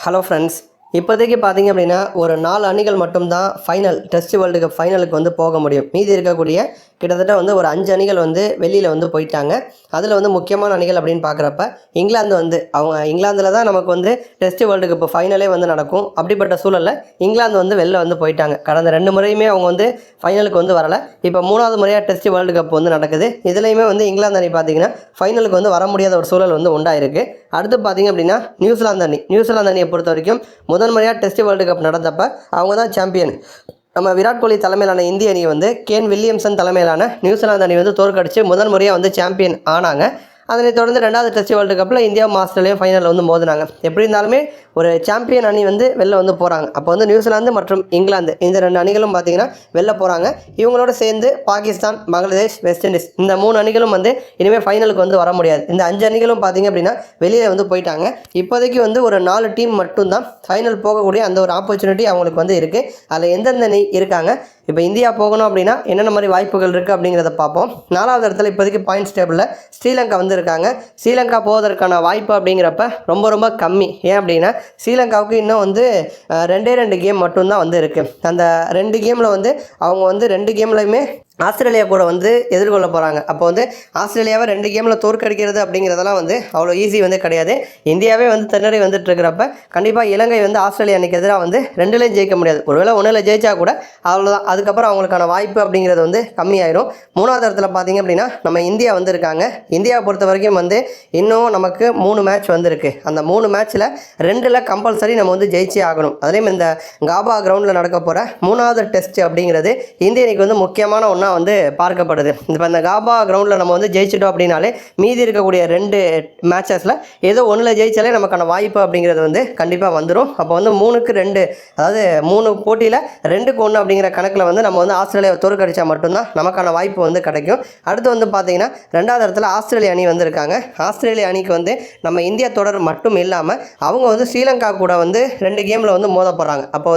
Hello friends, இப்போதைக்கு பார்த்தீங்க அப்படின்னா ஒரு 4 அணிகள் மட்டும்தான் ஃபைனல் டெஸ்ட் வேர்ல்டு கப் ஃபைனலுக்கு வந்து போக முடியும். மீதி இருக்கக்கூடிய கிட்டத்தட்ட ஒரு 5 அணிகள் வெளியில் போயிட்டாங்க. அதில் முக்கியமான அணிகள் அப்படின்னு பார்க்குறப்ப இங்கிலாந்து அவங்க இங்கிலாந்தில் தான் நமக்கு டெஸ்ட் வேர்ல்டு கப் ஃபைனலே நடக்கும். அப்படிப்பட்ட சூழலில் இங்கிலாந்து வெளில போயிட்டாங்க. கடந்த 2 முறையுமே அவங்க ஃபைனலுக்கு வரலை. இப்போ 3வது முறையாக டெஸ்ட் வேர்ல்டு கப் நடக்குது. இதுலேயுமே இங்கிலாந்து அணி பார்த்திங்கன்னா ஃபைனலுக்கு வர முடியாத ஒரு சூழல் உண்டாயிருக்கு. அடுத்து பார்த்திங்க அப்படின்னா நியூசிலாந்து அணியை பொறுத்த வரைக்கும் முதன் முறையாக டெஸ்ட் வேர்ல்டு கப் நடந்தப்ப அவங்க தான் சாம்பியன். நம்ம விராட் கோலி தலைமையிலான இந்திய அணி கேன் வில்லியம்சன் தலைமையிலான நியூசிலாந்து அணி தோற்கடித்து முதன் முறையாக சாம்பியன் ஆனாங்க. அதனைத் தொடர்ந்து 2வது டெஸ்ட் வேர்ல்டு கப்பில் இந்தியாவும் ஆஸ்திரேலியாவும் ஃபைனலில் மோதினாங்க. எப்படி இருந்தாலுமே ஒரு சாம்பியன் அணி வெளில போகிறாங்க. அப்போ நியூசிலாந்து மற்றும் இங்கிலாந்து இந்த 2 அணிகளும் பார்த்திங்கன்னா வெளில போகிறாங்க. இவங்களோட சேர்ந்து பாகிஸ்தான், பங்களாதேஷ், வெஸ்ட் இண்டீஸ் இந்த 3 அணிகளும் இனிமேல் ஃபைனலுக்கு வர முடியாது. இந்த 5 அணிகளும் பார்த்திங்க அப்படின்னா வெளியில் போயிட்டாங்க. இப்போதைக்கு ஒரு 4 டீம் மட்டும்தான் ஃபைனல் போகக்கூடிய அந்த ஒரு ஆப்பர்ச்சுனிட்டி அவங்களுக்கு இருக்குது. அதில் எந்தெந்த அணி இருக்காங்க, இப்போ இந்தியா போகணும் அப்படின்னா என்னென்ன மாதிரி வாய்ப்புகள் இருக்குது அப்படிங்கிறத பார்ப்போம். 4வது இடத்துல இப்போதைக்கு பாயிண்ட்ஸ் டேபிளில் ஸ்ரீலங்கா இருக்காங்க. ஸ்ரீலங்கா போவதற்கான வாய்ப்பு அப்படிங்கிறப்ப ரொம்ப கம்மி. ஏன் அப்படின்னா ஸ்ரீலங்காவுக்கு இன்னும் 2 கேம் மட்டும்தான் இருக்குது. அந்த 2 கேமில் அவங்க 2 கேம்லையுமே ஆஸ்திரேலியா கூட எதிர்கொள்ள போகிறாங்க. அப்போ ஆஸ்திரேலியாவை 2 கேமில் தோற்கடிக்கிறது அப்படிங்கிறதெல்லாம் அவ்வளோ ஈஸி கிடையாது. இந்தியாவே திணறி இருக்கிறப்ப கண்டிப்பாக இலங்கை ஆஸ்திரேலியா அன்றைக்கி எதிராக 2லையும் ஜெயிக்க முடியாது. ஒருவேளை 1ல் ஜெயிச்சா கூட அவ்வளோதான். அதுக்கப்புறம் அவங்களுக்கான வாய்ப்பு அப்படிங்கிறது கம்மியாயிரும். 3வது இடத்துல பார்த்திங்க அப்படின்னா நம்ம இந்தியா இருக்காங்க. இந்தியாவை பொறுத்த வரைக்கும் இன்னும் நமக்கு 3 மேட்ச் இருக்குது. அந்த 3 மேட்ச்சில் 2ல் கம்பல்சரி நம்ம ஜெயிச்சே ஆகணும். அதுலேயும் இந்த காபா கிரவுண்டில் நடக்க போகிற 3வது டெஸ்ட் அப்படிங்கிறது இந்திய அணிக்கு முக்கியமான ஒன்று பார்க்கப்படுது. இப்போ இந்த காபா கிரவுண்டில் நம்ம ஜெயிச்சிட்டோம் அப்படின்னாலே மீதி இருக்கக்கூடிய 2 மேட்சஸில் ஏதோ 1ல் ஜெயிச்சாலே நமக்கான வாய்ப்பு அப்படிங்கிறது கண்டிப்பாக வந்துடும். அப்போ 3க்கு 2, அதாவது 3 போட்டியில் 2க்கு 1 அப்படிங்கிற கணக்கில் நம்ம ஆஸ்திரேலியாவை தோற்கடிச்சா மட்டும்தான் நமக்கான வாய்ப்பு கிடைக்கும். அடுத்து பார்த்தீங்கன்னா 2வது இடத்துல ஆஸ்திரேலியா அணி இருக்காங்க. ஆஸ்திரேலியா அணிக்கு நம்ம இந்தியா தொடர் மட்டும் இல்லாமல் அவங்க ஸ்ரீலங்கா கூட 2 கேமில் மோத போகிறாங்க. அப்போ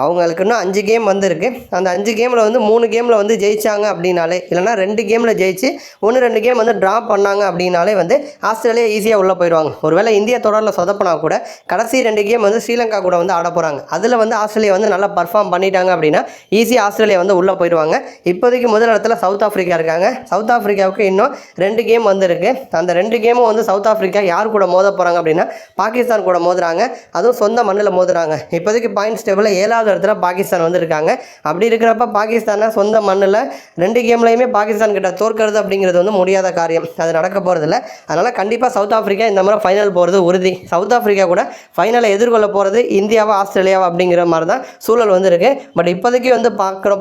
அவங்களுக்கு இன்னும் 5 கேம் இருக்குது. அந்த 5 கேமில் 3 கேமில் ஜெயிச்சாங்க அப்படின்னாலே, இல்லைனா 2 கேமில் ஜெயிச்சு 1-2 கேம் ட்ரா பண்ணாங்க அப்படின்னாலே ஆஸ்திரேலியா ஈஸியாக உள்ளே போயிடுவாங்க. ஒருவேளை இந்தியா தொடரில் சொதப்பினா கூட கடைசி 2 கேம் ஸ்ரீலங்கா கூட ஆட போகிறாங்க. அதில் ஆஸ்திரேலியா நல்லா பர்ஃபார்ம் பண்ணிட்டாங்க அப்படின்னா ஈஸியாக ஆஸ்திரேலியா உள்ளே போயிடுவாங்க. இப்போதைக்கு முதல் இடத்துல சவுத் ஆஃப்ரிக்கா இருக்காங்க. சவுத் ஆஃப்ரிக்காவுக்கு இன்னும் 2 கேம் இருக்குது. அந்த 2 கேமும் சவுத் ஆஃப்ரிக்கா யார் கூட மோத போகிறாங்க அப்படின்னா பாகிஸ்தான் கூட மோதுறாங்க. அதுவும் சொந்த மண்ணில் மோதுறாங்க. இப்போதைக்கு பாயிண்ட்ஸ் டேபிளில் 7வது இடத்துல பாகிஸ்தான் இருக்காங்க. அப்படி இருக்கிறப்ப பாகிஸ்தானை சொந்த மண்ணில் 2 கேம்லையுமே பாகிஸ்தான் கிட்ட தோற்கிறது அப்படிங்கிறது முடியாத காரியம். அது நடக்க போகிறதில்ல. அதனால் கண்டிப்பாக சவுத் ஆஃப்ரிக்கா இந்த முறை ஃபைனல் போகிறது உறுதி. சவுத் ஆஃப்ரிக்கா கூட ஃபைனலை எதிர்கொள்ள போகிறது இந்தியாவா ஆஸ்திரேலியாவா அப்படிங்கிற மாதிரி தான் சூழல் இருக்குது. பட் இப்போதைக்கு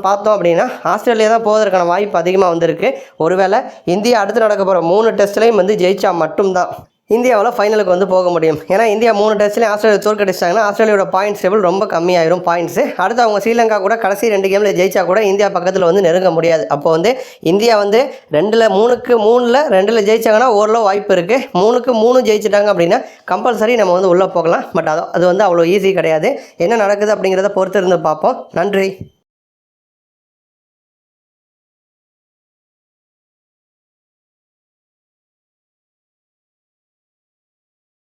பார்த்தோம் அப்படின்னா ஆஸ்திரேலியா தான் போவதற்கான வாய்ப்பு அதிகமாக இருக்குது. ஒருவேளை இந்தியா அடுத்து நடக்க போகிற 3 டெஸ்ட்லையும் ஜெயிச்சா மட்டும்தான் இந்தியாவில் ஃபைனலுக்கு போக முடியும். ஏன்னா இந்தியா 3 டெஸ்ட்லேயும் ஆஸ்திரேலியா தோற்கடிச்சிட்டாங்கன்னா ஆஸ்திரேலியாவோட பாயிண்ட்ஸ் டேபிள் ரொம்ப கம்மியாயிரும் பாயிண்ட்ஸு. அடுத்து அவங்க ஸ்ரீலங்கா கூட கடைசி 2 கேமில் ஜெயிச்சா கூட இந்தியா பக்கத்தில் நெருங்க முடியாது. அப்போ இந்தியா 3க்கு 3ல் 2ல் ஜெயிச்சாங்கன்னா ஓரளவு வாய்ப்பு இருக்குது. 3க்கு 3 ஜெயிச்சிட்டாங்க அப்படின்னா கம்பல்சரி நம்ம உள்ளே போகலாம். பட் அது அவ்வளோ ஈஸி கிடையாது. என்ன நடக்குது அப்படிங்கிறத பொறுத்து இருந்து பார்ப்போம். நன்றி.